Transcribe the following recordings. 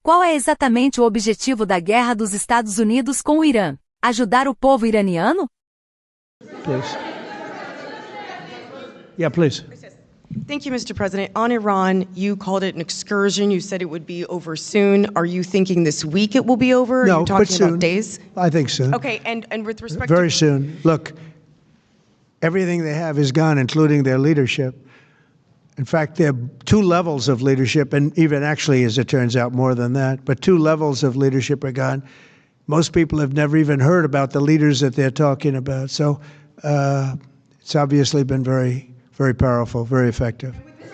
Qual é exatamente o objetivo da guerra dos Estados Unidos com o Irã? Ajudar o povo iraniano? Please. Yeah, please. Thank you, Mr. President. On Iran, you called it an excursion. You said it would be over soon. Are you thinking this week it will be over? No, Are you talking but soon. about days? I think soon. Okay, and with respect Very to... soon. Look, everything they have is gone, including their leadership. In fact, there are two levels of leadership, and even actually, as it turns out, more than that. But two levels of leadership are gone. Most people have never even heard about the leaders that they're talking about. So it's obviously been very, very powerful, very effective. With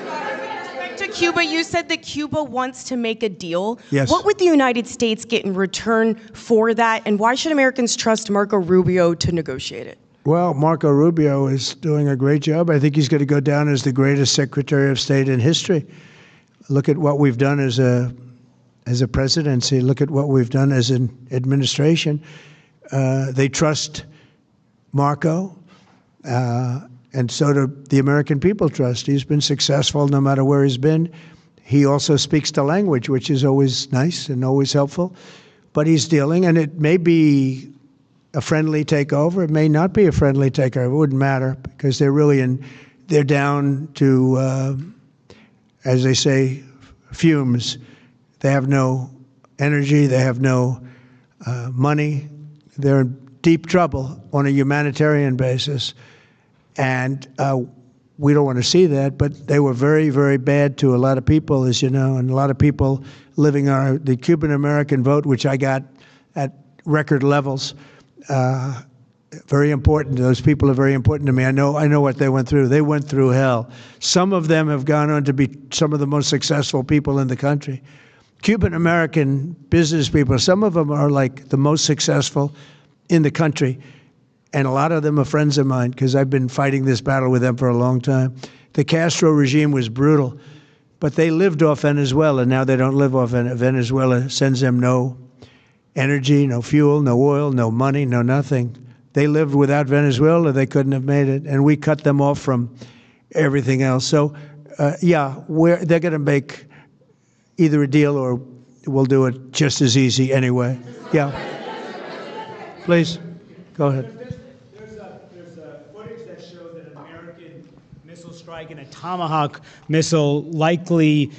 respect to Cuba, you said that Cuba wants to make a deal. Yes. What would the United States get in return for that, and why should Americans trust Marco Rubio to negotiate it? Well, Marco Rubio is doing a great job. I think he's going to go down as the greatest Secretary of State in history. Look at what we've done as a presidency. Look at what we've done as an administration. They trust Marco, and so do the American people trust. He's been successful no matter where he's been. He also speaks the language, which is always nice and always helpful. But he's dealing, and it may be a friendly takeover. It may not be a friendly takeover. It wouldn't matter because they're down to, as they say, fumes. They have no energy. They have no money. They're in deep trouble on a humanitarian basis. And we don't want to see that, but they were very, very bad to a lot of people, as you know, and a lot of people living the Cuban-American vote, which I got at record levels. Very important. Those people are very important to me. I know what they went through. They went through hell. Some of them have gone on to be some of the most successful people in the country. Cuban-American business people, some of them are like the most successful in the country. And a lot of them are friends of mine because I've been fighting this battle with them for a long time. The Castro regime was brutal, but they lived off Venezuela. Now they don't live off Venezuela. Sends them no energy, no fuel, no oil, no money, no nothing. They lived without Venezuela. They couldn't have made it. And we cut them off from everything else. So, yeah, they're going to make either a deal or we'll do it just as easy anyway. Yeah. Please, go ahead. There's footage that shows that an American missile strike and a Tomahawk missile likely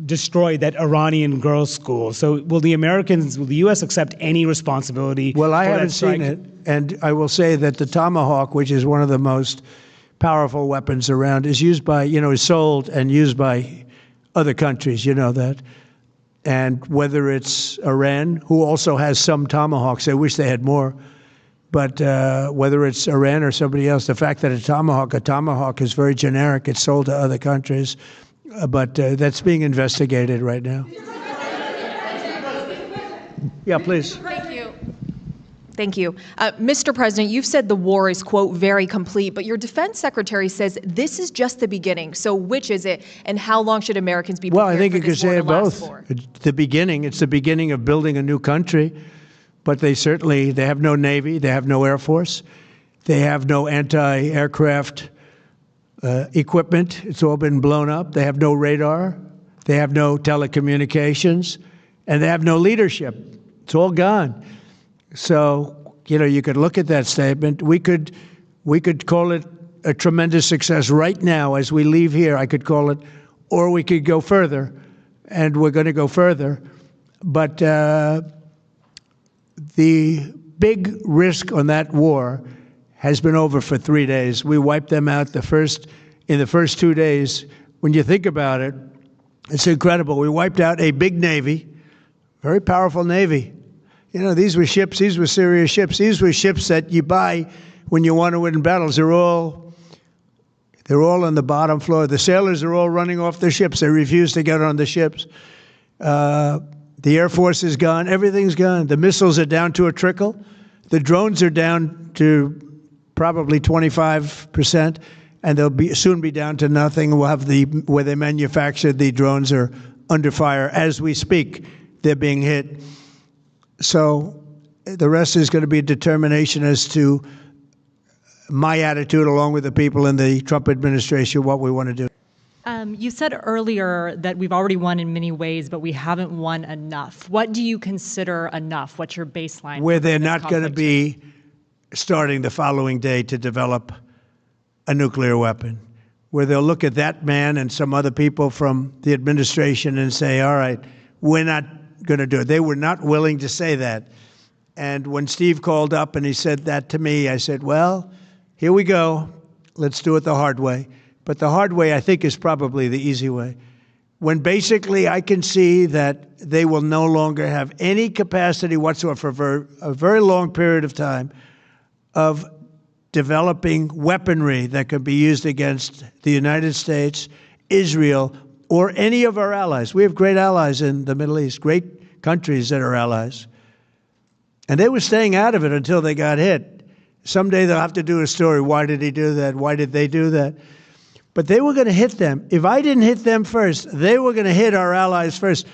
destroyed that Iranian girls' school. So will the U.S. accept any responsibility? Well, I haven't seen it. And I will say that the Tomahawk, which is one of the most powerful weapons around, is used by, is sold and used by other countries, you know that. And whether it's Iran, who also has some Tomahawks, I wish they had more, but whether it's Iran or somebody else, the fact that a Tomahawk is very generic. It's sold to other countries, but that's being investigated right now. Yeah, please. Thank you. Mr. President, you've said the war is, quote, very complete, but your defense secretary says this is just the beginning. So which is it, and how long should Americans be prepared Well, I think for you could this war say to it last both. for? It's the beginning. It's the beginning of building a new country, but they have no Navy. They have no Air Force. They have no anti-aircraft equipment. It's all been blown up. They have no radar. They have no telecommunications, and they have no leadership. It's all gone. So, you could look at that statement. We could call it a tremendous success right now as we leave here. I could call it, or we could go further, and we're going to go further. But the big risk on that war has been over for 3 days. We wiped them out in the first 2 days. When you think about it, it's incredible. We wiped out a big Navy, very powerful Navy. These were ships. These were serious ships. These were ships that you buy when you want to win battles. They're all on the bottom floor. The sailors are all running off their ships. They refuse to get on the ships. The Air Force is gone. Everything's gone. The missiles are down to a trickle. The drones are down to probably 25%, and they'll soon be down to nothing. We'll have where they manufacture the drones are under fire as we speak. They're being hit. So the rest is going to be a determination as to my attitude, along with the people in the Trump administration, what we want to do. You said earlier that we've already won in many ways, but we haven't won enough. What do you consider enough? What's your baseline? Where they're not going to be starting the following day to develop a nuclear weapon, where they'll look at that man and some other people from the administration and say, all right, we're not going to do it. They were not willing to say that. And when Steve called up and he said that to me, I said, well, here we go. Let's do it the hard way. But the hard way, I think, is probably the easy way. When basically I can see that they will no longer have any capacity whatsoever for a very long period of time of developing weaponry that could be used against the United States, Israel, or any of our allies. We have great allies in the Middle East, great countries that are allies. And they were staying out of it until they got hit. Someday they'll have to do a story. Why did he do that? Why did they do that? But they were going to hit them. If I didn't hit them first, they were going to hit our allies first.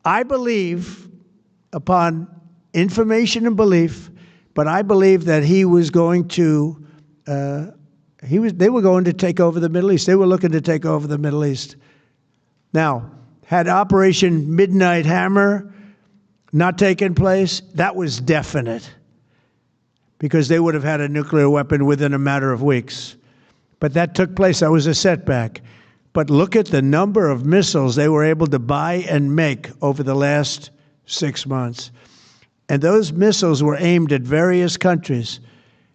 I believe, upon information and belief, but I believe that he was going to, they were going to take over the Middle East. They were looking to take over the Middle East. Now, had Operation Midnight Hammer not taken place, that was definite, because they would have had a nuclear weapon within a matter of weeks. But that took place. That was a setback. But look at the number of missiles they were able to buy and make over the last 6 months. And those missiles were aimed at various countries.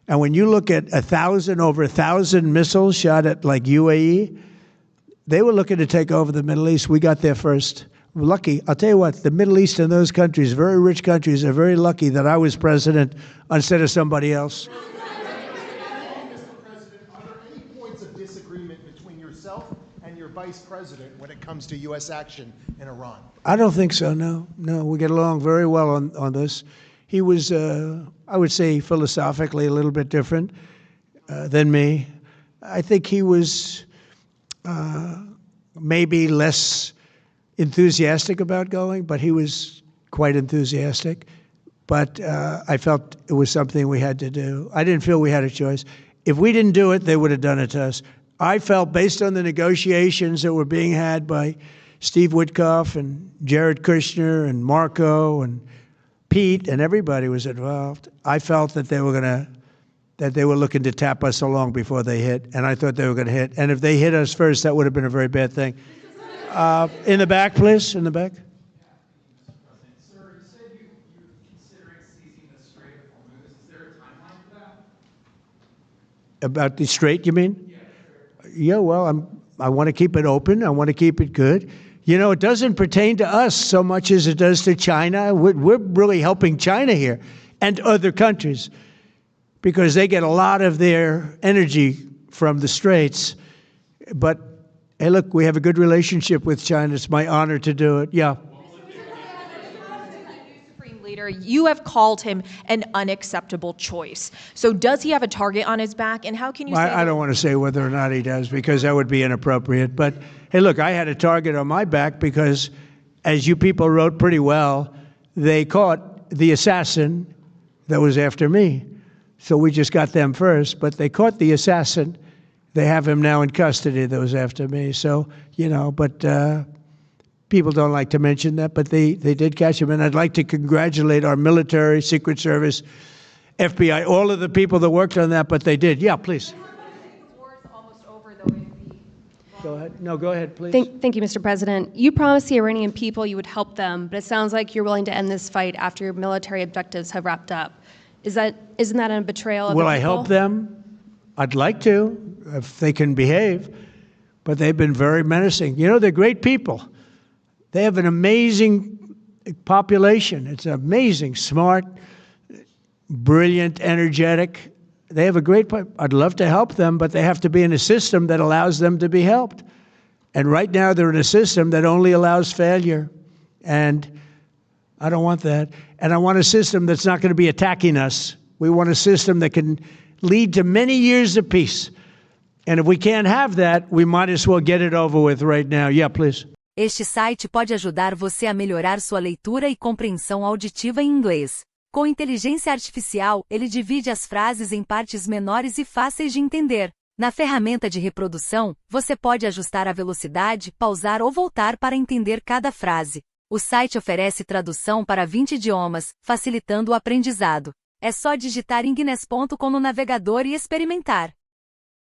And when you look at over 1,000 missiles shot at like UAE, they were looking to take over the Middle East. We got there first. We're lucky. I'll tell you what, the Middle East and those countries, very rich countries, are very lucky that I was president instead of somebody else. Vice President when it comes to U.S. action in Iran? I don't think so, no. No, we get along very well on this. He was, I would say, philosophically a little bit different than me. I think he was maybe less enthusiastic about going, but he was quite enthusiastic. But I felt it was something we had to do. I didn't feel we had a choice. If we didn't do it, they would have done it to us. I felt, based on the negotiations that were being had by Steve Witkoff and Jared Kushner and Marco and Pete, and everybody was involved, I felt that they were looking to tap us along before they hit, and I thought they were going to hit. And if they hit us first, that would have been a very bad thing. In the back, please, in the back. Sir, you said you're considering seizing the Strait of Hormuz. Is there a timeline for that? About the Strait, you mean? Yeah, well, I want to keep it open. I want to keep it good. You know, it doesn't pertain to us so much as it does to China. We're really helping China here and other countries because they get a lot of their energy from the Straits. But, hey, look, we have a good relationship with China. It's my honor to do it. Yeah. Leader, you have called him an unacceptable choice. So does he have a target on his back? And how can you say I don't want to say whether or not he does, because that would be inappropriate. But, hey, look, I had a target on my back because, as you people wrote pretty well, they caught the assassin that was after me. So we just got them first. But they caught the assassin. They have him now in custody that was after me. So, you know, but people don't like to mention that, but they did catch him. And I'd like to congratulate our military, Secret Service, FBI, all of the people that worked on that, but they did. Yeah, please. The war is almost over, though. Go ahead. No, go ahead, please. Thank you, Mr. President. You promised the Iranian people you would help them, but it sounds like you're willing to end this fight after your military objectives have wrapped up. Isn't that a betrayal of the people? Will I help them? I'd like to, if they can behave, but they've been very menacing. You know, they're great people. They have an amazing population. It's amazing, smart, brilliant, energetic. They have a great, I'd love to help them, but they have to be in a system that allows them to be helped. And right now they're in a system that only allows failure. And I don't want that. And I want a system that's not going to be attacking us. We want a system that can lead to many years of peace. And if we can't have that, we might as well get it over with right now. Yeah, please. Este site pode ajudar você a melhorar sua leitura e compreensão auditiva em inglês. Com inteligência artificial, ele divide as frases em partes menores e fáceis de entender. Na ferramenta de reprodução, você pode ajustar a velocidade, pausar ou voltar para entender cada frase. O site oferece tradução para 20 idiomas, facilitando o aprendizado. É só digitar inglês.com no navegador e experimentar.